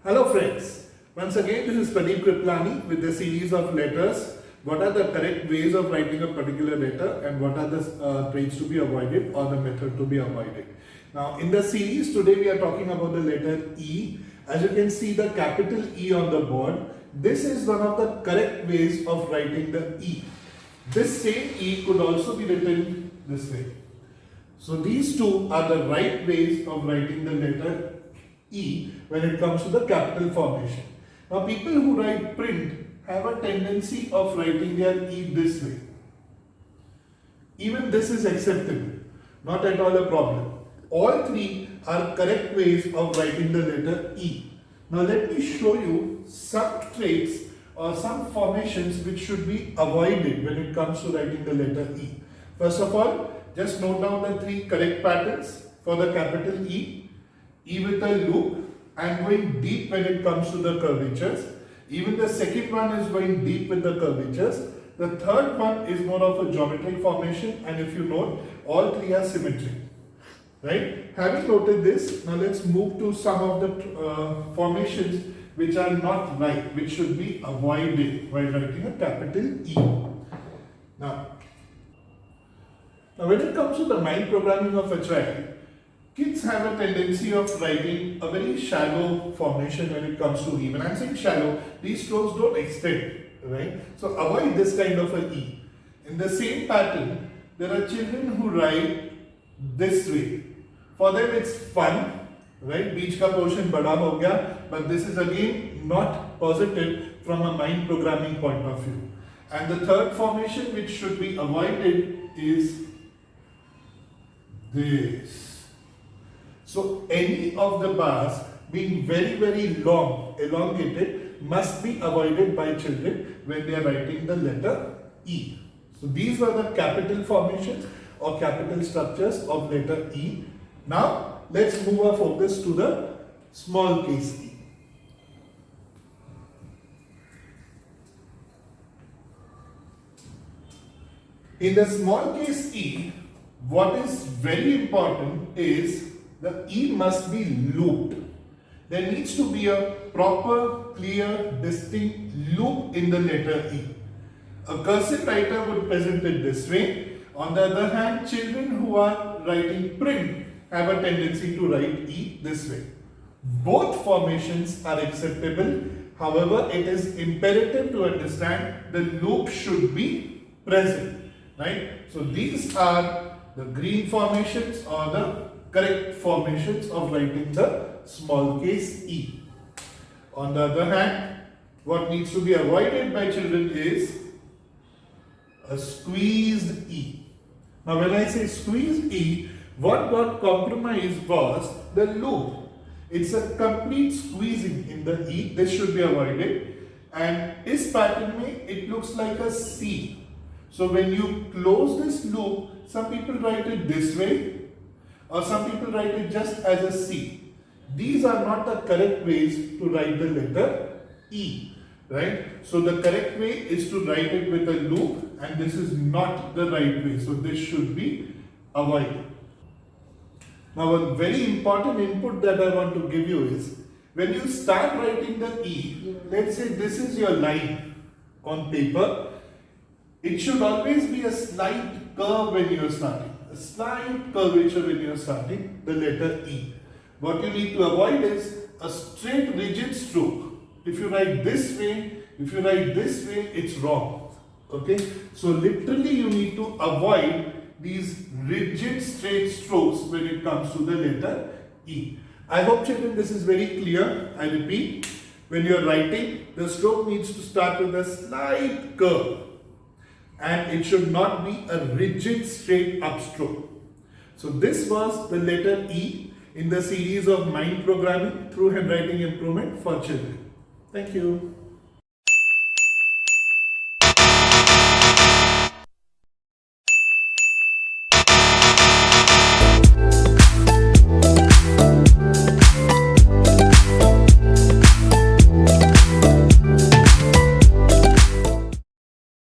Hello friends, once again this is Pvt.Ltd with the series of letters. What are the correct ways of writing a particular letter and what are the traits to be avoided or the method to be avoided. Now in the series today we are talking about the letter E. As you can see the capital E on the board, this is one of the correct ways of writing the E. This same E could also be written this way. So these two are the right ways of writing the letter E when it comes to the capital formation. Now people who write print have a tendency of writing their E this way. Even this is acceptable, not at all a problem. All three are correct ways of writing the letter E. Now let me show you some traits or some formations which should be avoided when it comes to writing the letter E. First of all, just note down the three correct patterns for the capital E. E with a loop and going deep when it comes to the curvatures. Even the second one is going deep with the curvatures. The third one is more of a geometric formation, and if you note, all three are symmetric. Right? Having noted this, now let's move to some of the formations which are not right, which should be avoided while writing a capital E. Now when it comes to the mind programming of a child, kids have a tendency of writing a very shallow formation when it comes to E. When I'm saying shallow, these strokes don't extend, right? So avoid this kind of an E. In the same pattern, there are children who write this way. For them it's fun, right? Beach ka portion bada ho gaya, but this is again not positive from a mind programming point of view. And the third formation which should be avoided is this. So any of the bars being very long, elongated, must be avoided by children when they are writing the letter E. So these were the capital formations or capital structures of letter E. Now let's move our focus to the small case E. In the small case E, what is very important is the E must be looped. There needs to be a proper, clear, distinct loop in the letter E. A cursive writer would present it this way. On the other hand, children who are writing print have a tendency to write E this way. Both formations are acceptable. However, it is imperative to understand the loop should be present. Right? So these are the green formations or the correct formations of writing the small case E. On the other hand, what needs to be avoided by children is a squeezed E. Now when I say squeezed E, what got compromised was the loop. It's a complete squeezing in the E. This should be avoided. And this pattern it looks like a C. So when you close this loop, some people write it this way, or some people write it just as a C. These are not the correct ways to write the letter E, right? So the correct way is to write it with a loop, and this is not the right way. So this should be avoided. Now a very important input that I want to give you is, when you start writing the E, let's say this is your line on paper, it should always be a slight curve when you are starting. A slight curvature when you are starting the letter E. What you need to avoid is a straight rigid stroke. If you write this way, if you write this way, it's wrong. Okay? So literally you need to avoid these rigid straight strokes when it comes to the letter E. I hope children this is very clear. I repeat, when you are writing, the stroke needs to start with a slight curve. And it should not be a rigid straight upstroke. So this was the letter E in the series of mind programming through handwriting improvement for children. Thank you.